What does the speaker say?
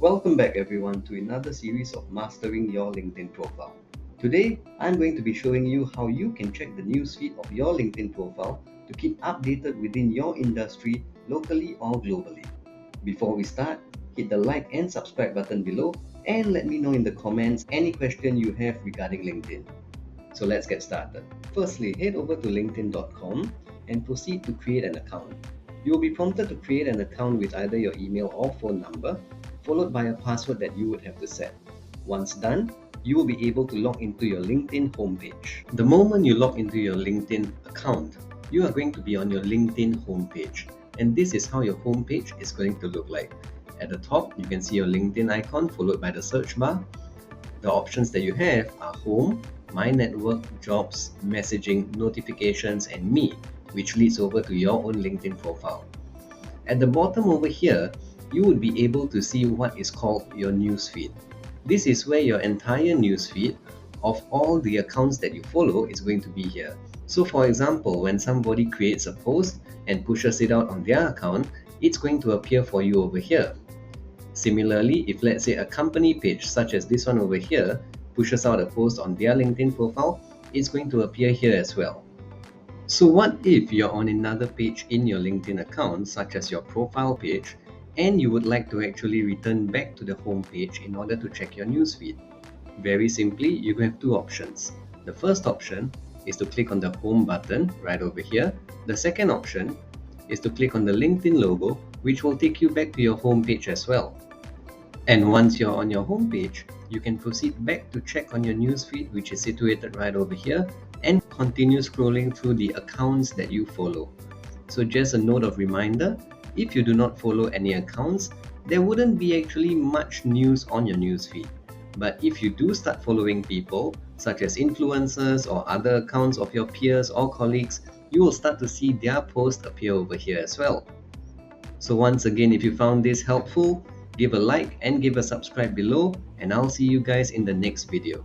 Welcome back everyone to another series of Mastering Your LinkedIn Profile. Today, I'm going to be showing you how you can check the newsfeed of your LinkedIn profile to keep updated within your industry, locally or globally. Before we start, hit the like and subscribe button below and let me know in the comments any question you have regarding LinkedIn. So let's get started. Firstly, head over to linkedin.com and proceed to create an account. You will be prompted to create an account with either your email or phone number, followed by a password that you would have to set. Once done, you will be able to log into your LinkedIn homepage. The moment you log into your LinkedIn account, you are going to be on your LinkedIn homepage. And this is how your homepage is going to look like. At the top, you can see your LinkedIn icon followed by the search bar. The options that you have are Home, My Network, Jobs, Messaging, Notifications, and Me, which leads over to your own LinkedIn profile. At the bottom over here, you would be able to see what is called your newsfeed. This is where your entire newsfeed of all the accounts that you follow is going to be here. So for example, when somebody creates a post and pushes it out on their account, it's going to appear for you over here. Similarly, if let's say a company page such as this one over here pushes out a post on their LinkedIn profile, it's going to appear here as well. So what if you're on another page in your LinkedIn account, such as your profile page, and you would like to actually return back to the home page in order to check your newsfeed? Very simply, you have two options. The first option is to click on the home button right over here. The second option is to click on the LinkedIn logo, which will take you back to your home page as well. And once you're on your home page, you can proceed back to check on your newsfeed, which is situated right over here, and continue scrolling through the accounts that you follow. So just a note of reminder, if you do not follow any accounts, there wouldn't be actually much news on your newsfeed. But if you do start following people, such as influencers or other accounts of your peers or colleagues, you will start to see their posts appear over here as well. So once again, if you found this helpful, give a like and give a subscribe below, and I'll see you guys in the next video.